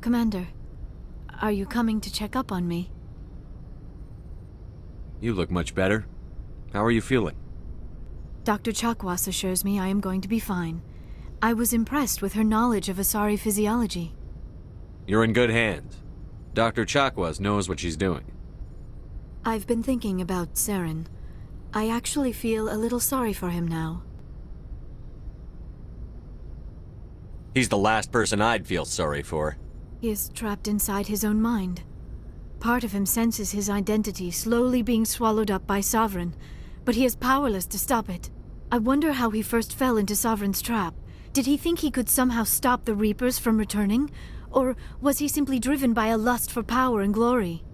Commander, are you coming to check up on me? You look much better. How are you feeling? Dr. Chakwas assures me I am going to be fine. I was impressed with her knowledge of Asari physiology. You're in good hands. Dr. Chakwas knows what she's doing. I've been thinking about Saren. I actually feel a little sorry for him now. He's the last person I'd feel sorry for. He is trapped inside his own mind. Part of him senses his identity slowly being swallowed up by Sovereign, but he is powerless to stop it. I wonder how he first fell into Sovereign's trap. Did he think he could somehow stop the Reapers from returning? Or was he simply driven by a lust for power and glory?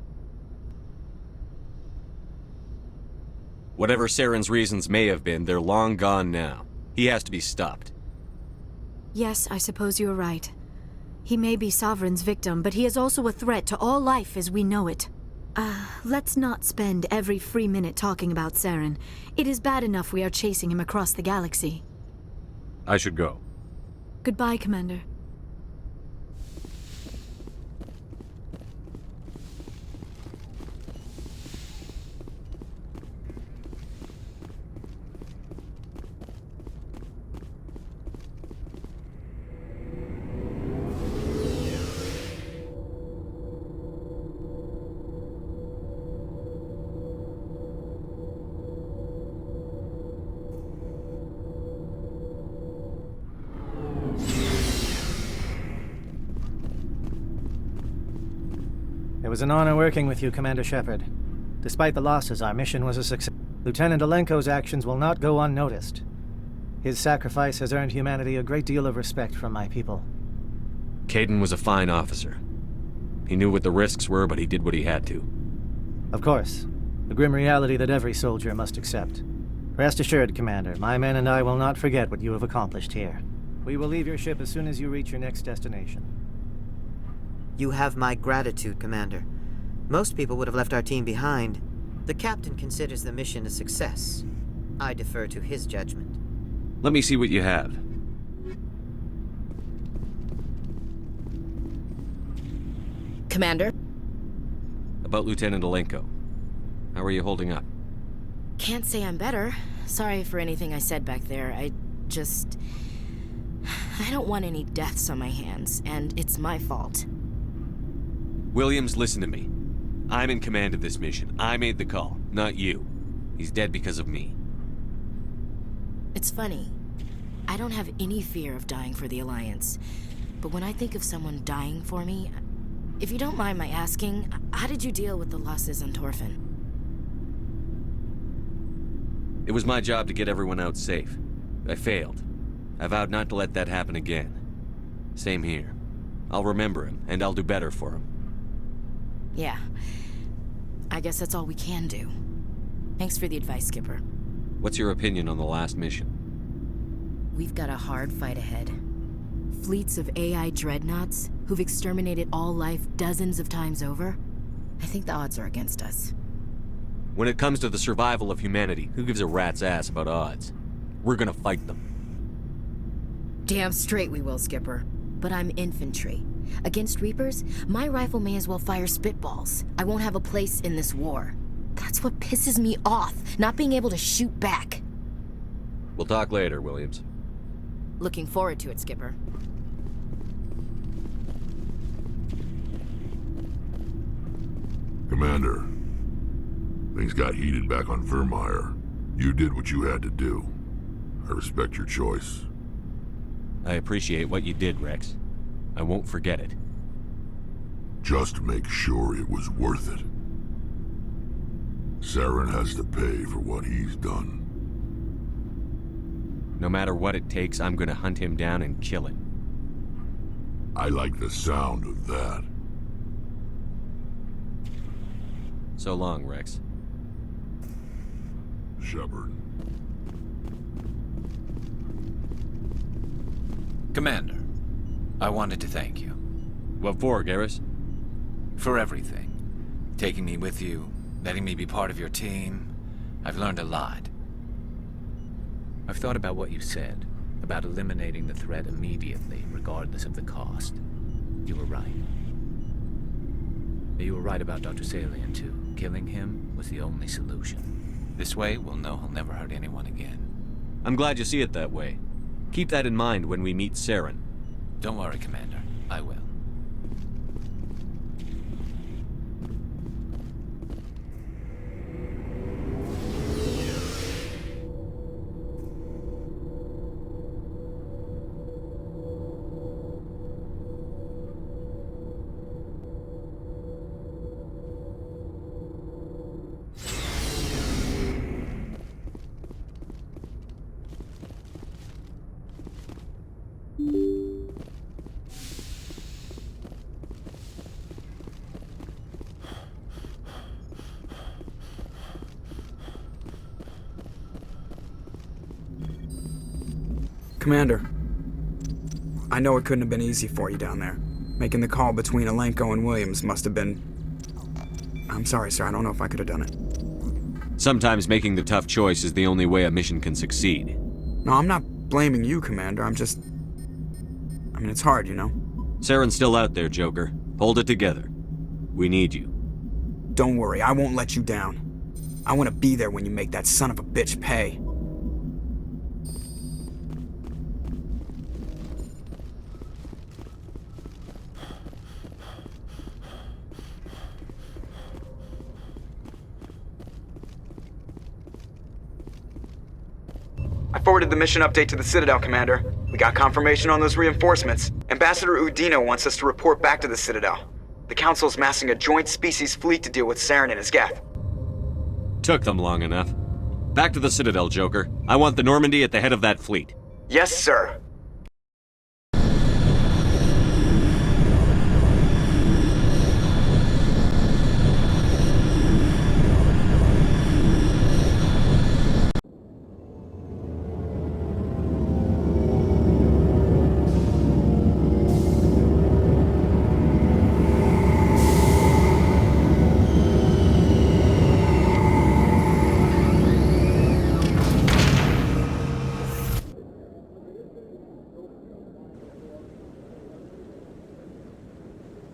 Whatever Saren's reasons may have been, they're long gone now. He has to be stopped. Yes, I suppose you're right. He may be Sovereign's victim, but he is also a threat to all life as we know it. Let's not spend every free minute talking about Saren. It is bad enough we are chasing him across the galaxy. I should go. Goodbye, Commander. It was an honor working with you, Commander Shepard. Despite the losses, our mission was a success. Lieutenant Alenko's actions will not go unnoticed. His sacrifice has earned humanity a great deal of respect from my people. Caden was a fine officer. He knew what the risks were, but he did what he had to. Of course. The grim reality that every soldier must accept. Rest assured, Commander, my men and I will not forget what you have accomplished here. We will leave your ship as soon as you reach your next destination. You have my gratitude, Commander. Most people would have left our team behind. The captain considers the mission a success. I defer to his judgment. Let me see what you have. Commander? About Lieutenant Alenko. How are you holding up? Can't say I'm better. Sorry for anything I said back there. I don't want any deaths on my hands, and it's my fault. Williams, listen to me. I'm in command of this mission. I made the call, not you. He's dead because of me. It's funny. I don't have any fear of dying for the Alliance. But when I think of someone dying for me, if you don't mind my asking, how did you deal with the losses on Torfin? It was my job to get everyone out safe. I failed. I vowed not to let that happen again. Same here. I'll remember him, and I'll do better for him. Yeah. I guess that's all we can do. Thanks for the advice, Skipper. What's your opinion on the last mission? We've got a hard fight ahead. Fleets of AI dreadnoughts who've exterminated all life dozens of times over. I think the odds are against us. When it comes to the survival of humanity, who gives a rat's ass about odds? We're gonna fight them. Damn straight we will, Skipper. But I'm infantry. Against Reapers, my rifle may as well fire spitballs. I won't have a place in this war. That's what pisses me off, not being able to shoot back. We'll talk later, Williams. Looking forward to it, Skipper. Commander, things got heated back on Vermeer. You did what you had to do. I respect your choice. I appreciate what you did, Rex. I won't forget it. Just make sure it was worth it. Saren has to pay for what he's done. No matter what it takes, I'm gonna hunt him down and kill him. I like the sound of that. So long, Rex. Shepard. Commander, I wanted to thank you. What for, Garrus? For everything. Taking me with you, letting me be part of your team. I've learned a lot. I've thought about what you said, about eliminating the threat immediately, regardless of the cost. You were right. You were right about Dr. Salian, too. Killing him was the only solution. This way, we'll know he'll never hurt anyone again. I'm glad you see it that way. Keep that in mind when we meet Saren. Don't worry, Commander. I will. Commander, I know it couldn't have been easy for you down there. Making the call between Alenko and Williams must have been... I'm sorry, sir. I don't know if I could have done it. Sometimes making the tough choice is the only way a mission can succeed. No, I'm not blaming you, Commander. I'm just... I mean, it's hard, you know? Saren's still out there, Joker. Hold it together. We need you. Don't worry, I won't let you down. I want to be there when you make that son of a bitch pay. I forwarded the mission update to the Citadel, Commander. We got confirmation on those reinforcements. Ambassador Udina wants us to report back to the Citadel. The Council's massing a joint species fleet to deal with Saren and his Geth. Took them long enough. Back to the Citadel, Joker. I want the Normandy at the head of that fleet. Yes, sir.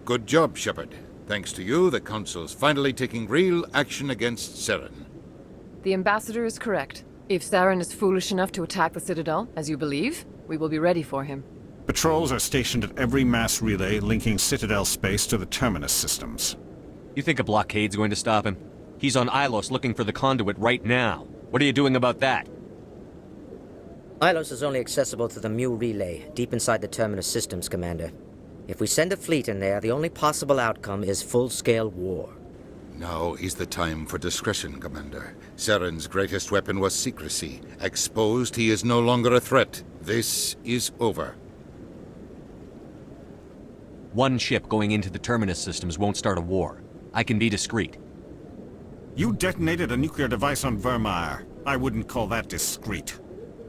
Good job, Shepard. Thanks to you, the Council's finally taking real action against Saren. The Ambassador is correct. If Saren is foolish enough to attack the Citadel, as you believe, we will be ready for him. Patrols are stationed at every mass relay linking Citadel space to the Terminus systems. You think a blockade's going to stop him? He's on Ilos looking for the conduit right now. What are you doing about that? Ilos is only accessible to the Mu relay, deep inside the Terminus systems, Commander. If we send a fleet in there, the only possible outcome is full-scale war. Now is the time for discretion, Commander. Saren's greatest weapon was secrecy. Exposed, he is no longer a threat. This is over. One ship going into the Terminus systems won't start a war. I can be discreet. You detonated a nuclear device on Vermeer. I wouldn't call that discreet.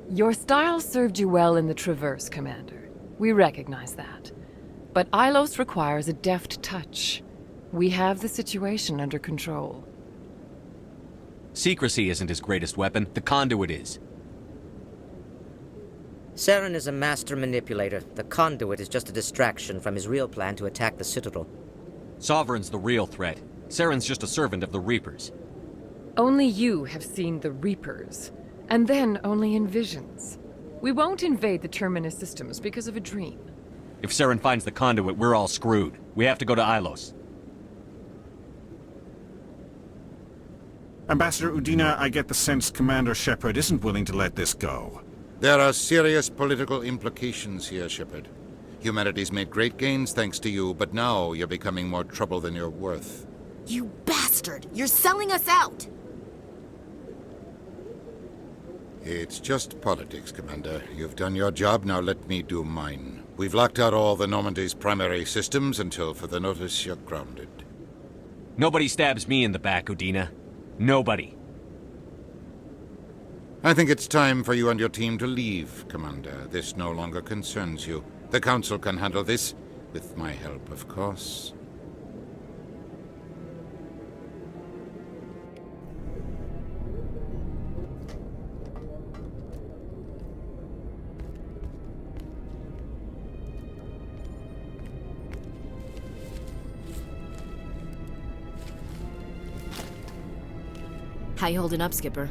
Your style served you well in the Traverse, Commander. We recognize that. But Ilos requires a deft touch. We have the situation under control. Secrecy isn't his greatest weapon. The conduit is. Saren is a master manipulator. The conduit is just a distraction from his real plan to attack the Citadel. Sovereign's the real threat. Saren's just a servant of the Reapers. Only you have seen the Reapers, and then only in visions. We won't invade the Terminus systems because of a dream. If Saren finds the conduit, we're all screwed. We have to go to Ilos. Ambassador Udina, I get the sense Commander Shepard isn't willing to let this go. There are serious political implications here, Shepard. Humanity's made great gains thanks to you, but now you're becoming more trouble than you're worth. You bastard! You're selling us out! It's just politics, Commander. You've done your job, now let me do mine. We've locked out all the Normandy's primary systems until further notice you're grounded. Nobody stabs me in the back, Udina. Nobody. I think it's time for you and your team to leave, Commander. This no longer concerns you. The Council can handle this, with my help, of course. How you holding up, Skipper?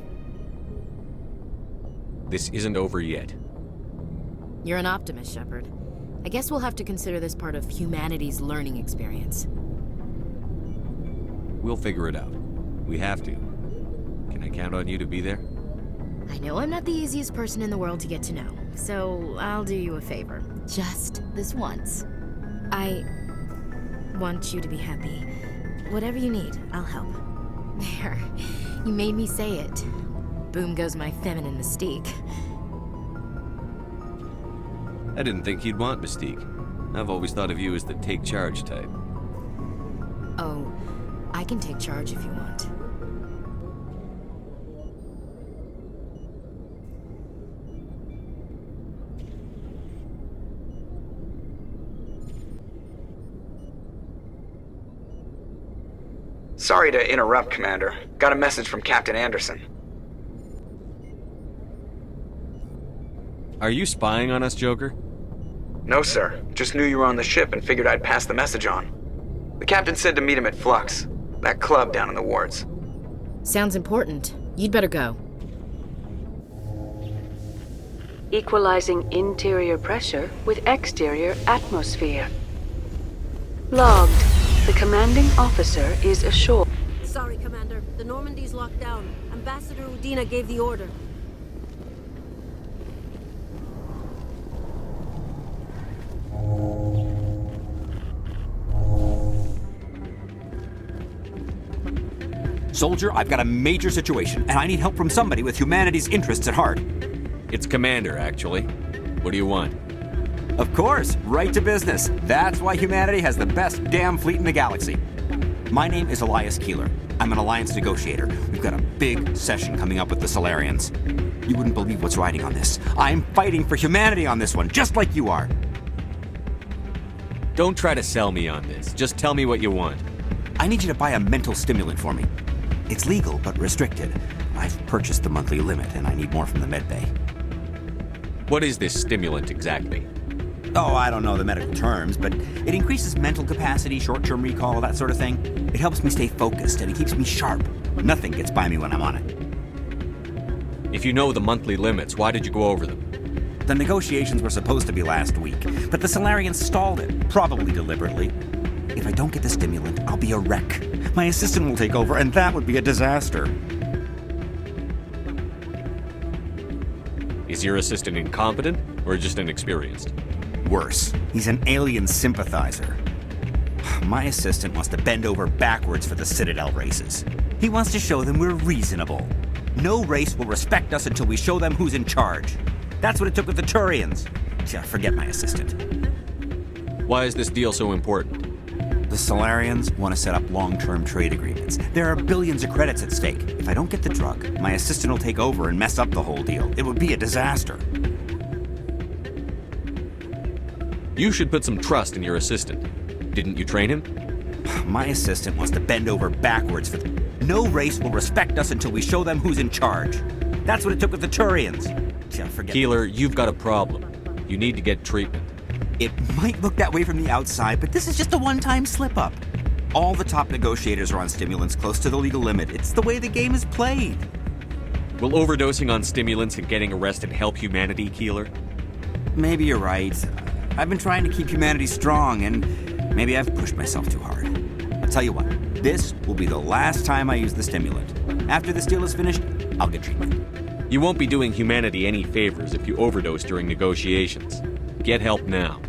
This isn't over yet. You're an optimist, Shepard. I guess we'll have to consider this part of humanity's learning experience. We'll figure it out. We have to. Can I count on you to be there? I know I'm not the easiest person in the world to get to know, so I'll do you a favor. Just this once. I want you to be happy. Whatever you need, I'll help. There. You made me say it. Boom goes my feminine mystique. I didn't think you'd want Mystique. I've always thought of you as the take charge type. Oh, I can take charge if you want. Sorry to interrupt, Commander. Got a message from Captain Anderson. Are you spying on us, Joker? No, sir. Just knew you were on the ship and figured I'd pass the message on. The captain said to meet him at Flux, that club down in the wards. Sounds important. You'd better go. Equalizing interior pressure with exterior atmosphere. Logged. The commanding officer is ashore. Sorry, Commander. The Normandy's locked down. Ambassador Udina gave the order. Soldier, I've got a major situation, and I need help from somebody with humanity's interests at heart. It's Commander, actually. What do you want? Of course, right to business. That's why humanity has the best damn fleet in the galaxy. My name is Elias Keeler. I'm an alliance negotiator. We've got a big session coming up with the Solarians. You wouldn't believe what's riding on this. I'm fighting for humanity on this one, just like you are. Don't try to sell me on this. Just tell me what you want. I need you to buy a mental stimulant for me. It's legal, but restricted. I've purchased the monthly limit, and I need more from the medbay. What is this stimulant exactly? Oh, I don't know the medical terms, but it increases mental capacity, short-term recall, that sort of thing. It helps me stay focused, and it keeps me sharp. Nothing gets by me when I'm on it. If you know the monthly limits, why did you go over them? The negotiations were supposed to be last week, but the Solarians stalled it, probably deliberately. If I don't get the stimulant, I'll be a wreck. My assistant will take over, and that would be a disaster. Is your assistant incompetent, or just inexperienced? Worse, he's an alien sympathizer. My assistant wants to bend over backwards for the Citadel races. He wants to show them we're reasonable. No race will respect us until we show them who's in charge. That's what it took with the Turians. Yeah, forget my assistant. Why is this deal so important? The Solarians want to set up long-term trade agreements. There are billions of credits at stake. If I don't get the drug, my assistant will take over and mess up the whole deal. It would be a disaster. You should put some trust in your assistant. Didn't you train him? My assistant wants to bend over backwards for No race will respect us until we show them who's in charge. That's what it took with the Turians. Yeah, forget Keeler, you've got a problem. You need to get treatment. It might look that way from the outside, but this is just a one-time slip-up. All the top negotiators are on stimulants close to the legal limit. It's the way the game is played. Will overdosing on stimulants and getting arrested help humanity, Keeler? Maybe you're right. I've been trying to keep humanity strong, and maybe I've pushed myself too hard. I'll tell you what, this will be the last time I use the stimulant. After this deal is finished, I'll get treatment. You won't be doing humanity any favors if you overdose during negotiations. Get help now.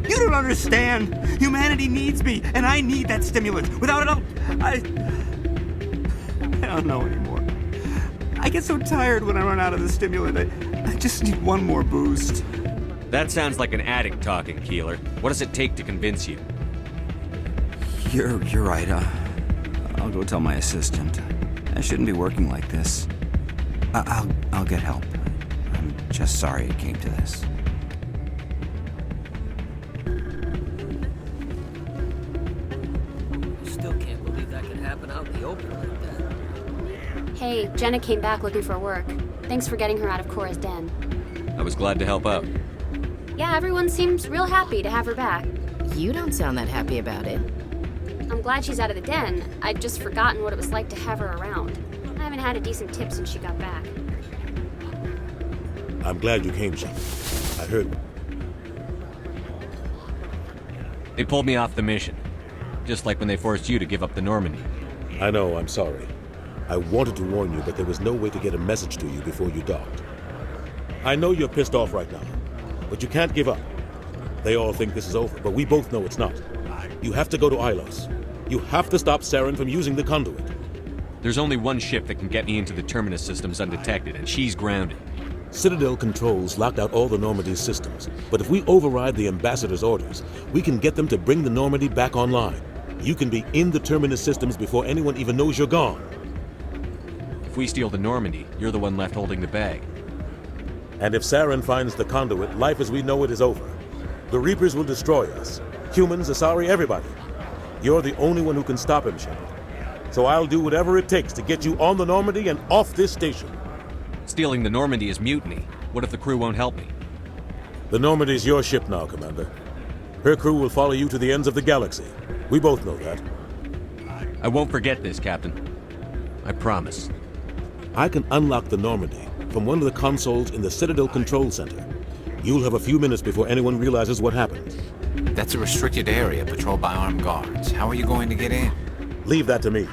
You don't understand. Humanity needs me, and I need that stimulant. Without it, I don't know anymore. I get so tired when I run out of the stimulant. I just need one more boost. That sounds like an addict talking, Keeler. What does it take to convince you? You're right. I'll go tell my assistant. I shouldn't be working like this. I'll get help. I'm just sorry it came to this. Still can't believe that could happen out in the open like that. Hey, Jenna came back looking for work. Thanks for getting her out of Cora's den. I was glad to help out. Yeah, everyone seems real happy to have her back. You don't sound that happy about it. I'm glad she's out of the den. I'd just forgotten what it was like to have her around. I haven't had a decent tip since she got back. I'm glad you came, Shepard. I heard. They pulled me off the mission. Just like when they forced you to give up the Normandy. I know, I'm sorry. I wanted to warn you, but there was no way to get a message to you before you docked. I know you're pissed off right now, but you can't give up. They all think this is over, but we both know it's not. You have to go to Ilos. You have to stop Saren from using the conduit. There's only one ship that can get me into the Terminus systems undetected, and she's grounded. Citadel controls locked out all the Normandy's systems, but if we override the Ambassador's orders, we can get them to bring the Normandy back online. You can be in the Terminus systems before anyone even knows you're gone. If we steal the Normandy, you're the one left holding the bag. And if Saren finds the conduit, life as we know it is over. The Reapers will destroy us. Humans, Asari, everybody. You're the only one who can stop him, Shepard. So I'll do whatever it takes to get you on the Normandy and off this station. Stealing the Normandy is mutiny. What if the crew won't help me? The Normandy's your ship now, Commander. Her crew will follow you to the ends of the galaxy. We both know that. I won't forget this, Captain. I promise. I can unlock the Normandy from one of the consoles in the Citadel Control Center. You'll have a few minutes before anyone realizes what happened. That's a restricted area patrolled by armed guards. How are you going to get in? Leave that to me.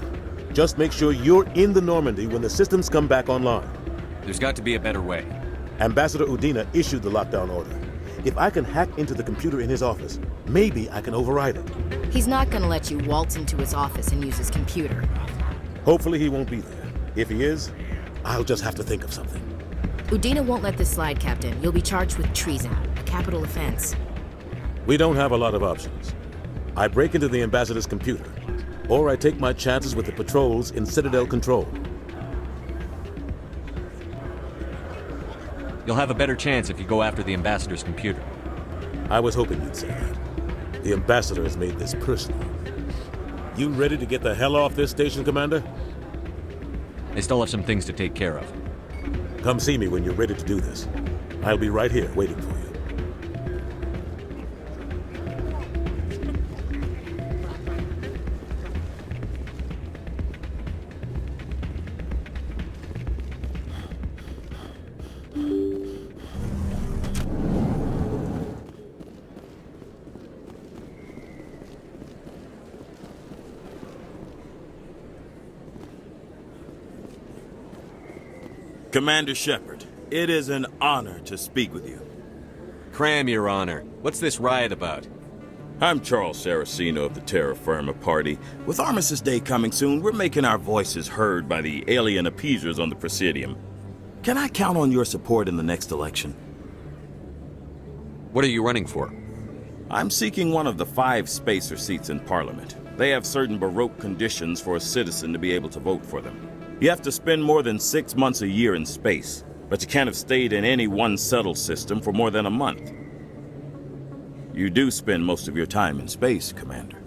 Just make sure you're in the Normandy when the systems come back online. There's got to be a better way. Ambassador Udina issued the lockdown order. If I can hack into the computer in his office, maybe I can override it. He's not gonna let you waltz into his office and use his computer. Hopefully he won't be there. If he is, I'll just have to think of something. Udina won't let this slide, Captain. You'll be charged with treason, a capital offense. We don't have a lot of options. I break into the Ambassador's computer, or I take my chances with the patrols in Citadel Control. You'll have a better chance if you go after the Ambassador's computer. I was hoping you'd say that. The Ambassador has made this personal. You ready to get the hell off this station, Commander? I still have some things to take care of. Come see me when you're ready to do this. I'll be right here waiting for you. Commander Shepard, it is an honor to speak with you. Cram, Your Honor. What's this riot about? I'm Charles Saraceno of the Terra Firma Party. With Armistice Day coming soon, we're making our voices heard by the alien appeasers on the Presidium. Can I count on your support in the next election? What are you running for? I'm seeking one of the 5 spacer seats in Parliament. They have certain Baroque conditions for a citizen to be able to vote for them. You have to spend more than 6 months a year in space, but you can't have stayed in any one settled system for more than a month. You do spend most of your time in space, Commander.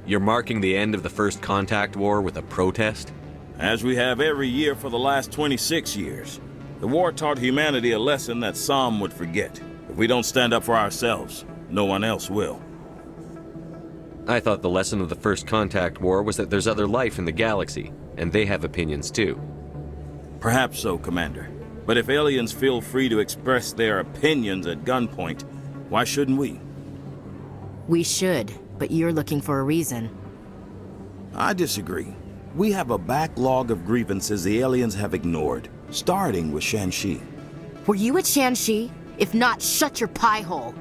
You're marking the end of the First Contact War with a protest? As we have every year for the last 26 years. The war taught humanity a lesson that some would forget. If we don't stand up for ourselves, no one else will. I thought the lesson of the First Contact War was that there's other life in the galaxy, and they have opinions too. Perhaps so, Commander. But if aliens feel free to express their opinions at gunpoint, why shouldn't we? We should, but you're looking for a reason. I disagree. We have a backlog of grievances the aliens have ignored, starting with Shanxi. Were you at Shanxi? If not, shut your pie hole.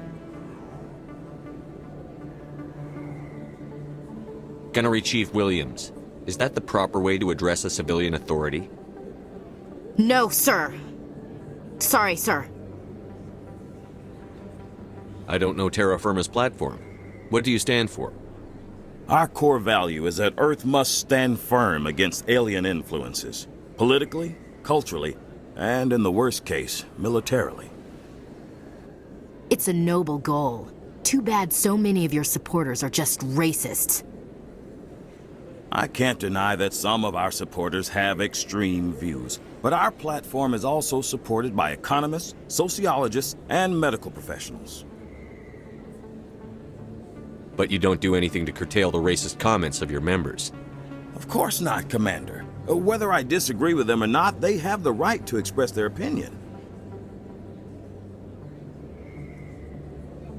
Gunnery Chief Williams, is that the proper way to address a civilian authority? No, sir. Sorry, sir. I don't know Terra Firma's platform. What do you stand for? Our core value is that Earth must stand firm against alien influences. Politically, culturally, and in the worst case, militarily. It's a noble goal. Too bad so many of your supporters are just racists. I can't deny that some of our supporters have extreme views, but our platform is also supported by economists, sociologists, and medical professionals. But you don't do anything to curtail the racist comments of your members. Of course not, Commander. Whether I disagree with them or not, they have the right to express their opinion.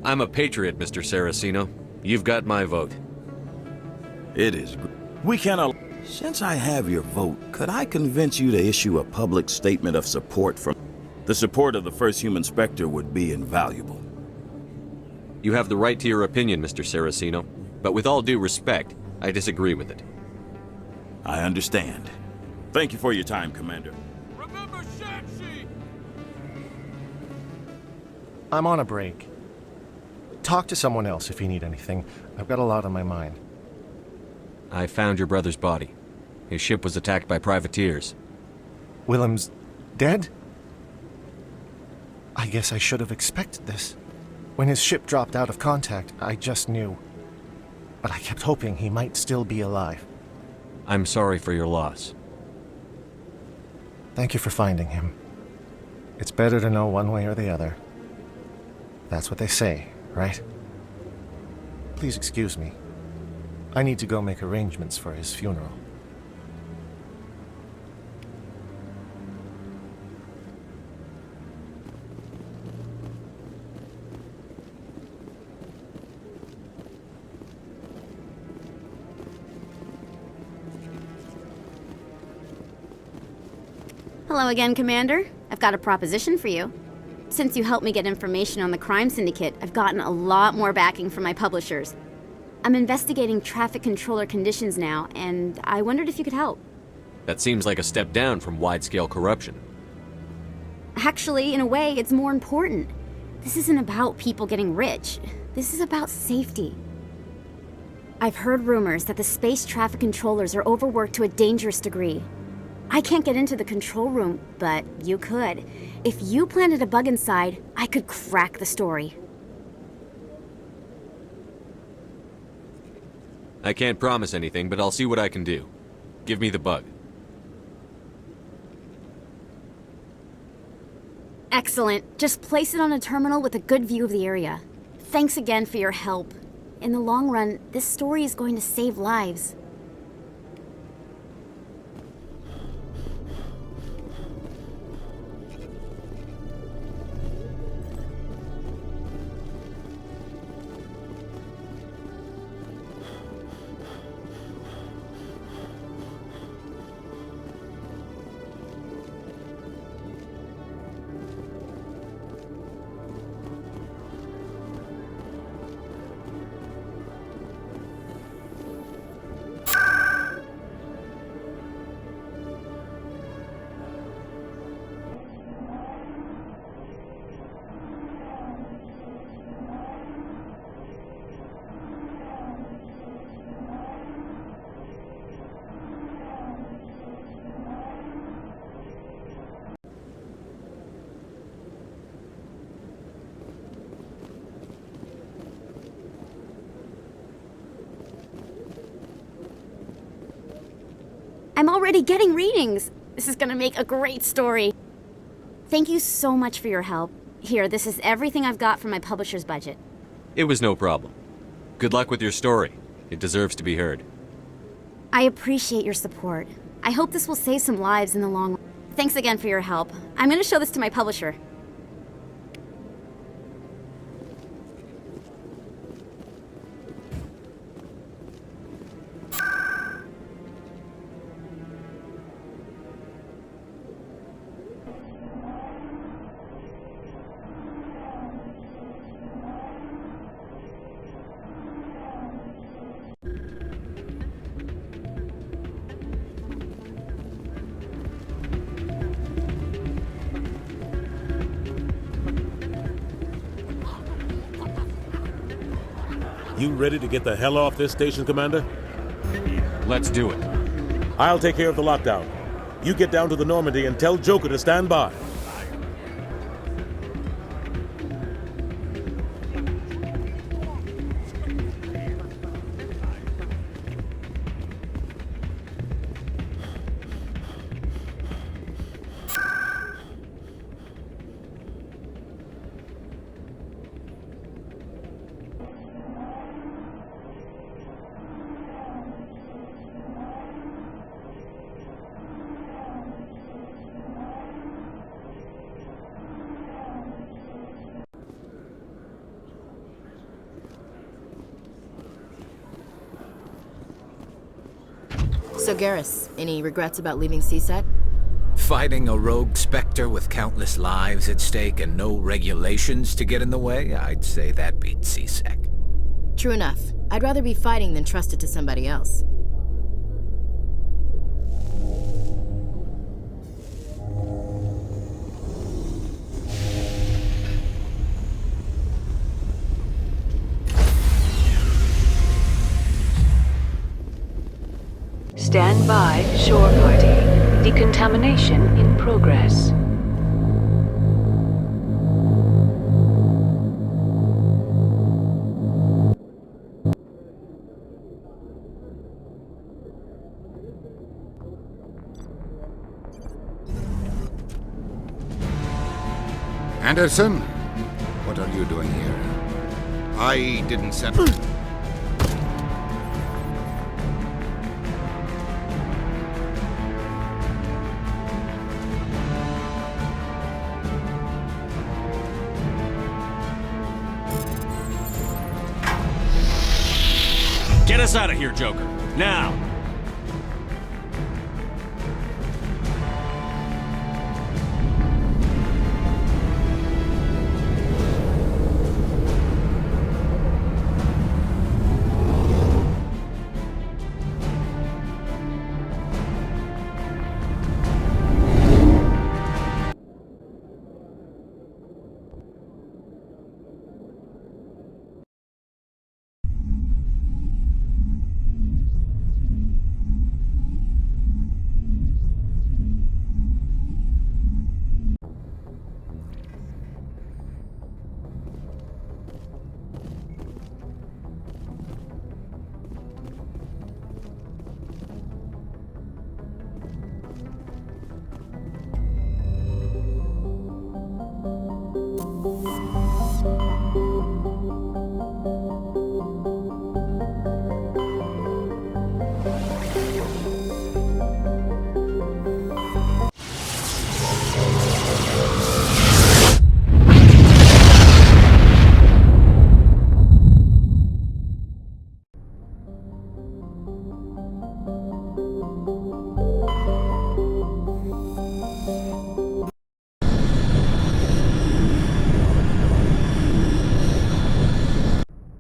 I'm a patriot, Mr. Saraceno. You've got my vote. It is. We cannot. Since I have your vote, could I convince you to issue a public statement of support from... The support of the first human Spectre would be invaluable. You have the right to your opinion, Mr. Saraceno, but with all due respect, I disagree with it. I understand. Thank you for your time, Commander. I'm on a break. Talk to someone else if you need anything. I've got a lot on my mind. I found your brother's body. His ship was attacked by privateers. Willem's dead? I guess I should have expected this. When his ship dropped out of contact, I just knew. But I kept hoping he might still be alive. I'm sorry for your loss. Thank you for finding him. It's better to know one way or the other. That's what they say, right? Please excuse me. I need to go make arrangements for his funeral. Hello again, Commander. I've got a proposition for you. Since you helped me get information on the crime syndicate, I've gotten a lot more backing from my publishers. I'm investigating traffic controller conditions now, and I wondered if you could help. That seems like a step down from wide-scale corruption. Actually, in a way, it's more important. This isn't about people getting rich. This is about safety. I've heard rumors that the space traffic controllers are overworked to a dangerous degree. I can't get into the control room, but you could. If you planted a bug inside, I could crack the story. I can't promise anything, but I'll see what I can do. Give me the bug. Excellent. Just place it on a terminal with a good view of the area. Thanks again for your help. In the long run, this story is going to save lives. I'm already getting readings. This is gonna make a great story. Thank you so much for your help. Here, this is everything I've got from my publisher's budget. It was no problem. Good luck with your story. It deserves to be heard. I appreciate your support. I hope this will save some lives in the long run. Thanks again for your help. I'm gonna show this to my publisher. You ready to get the hell off this station, Commander? Let's do it. I'll take care of the lockdown. You get down to the Normandy and tell Joker to stand by. So Garrus, any regrets about leaving CSEC? Fighting a rogue Spectre with countless lives at stake and no regulations to get in the way? I'd say that beats CSEC. True enough. I'd rather be fighting than trust it to somebody else. Stand by, shore party. Decontamination in progress. Anderson, what are you doing here? I didn't send... Get us out of here, Joker. Now!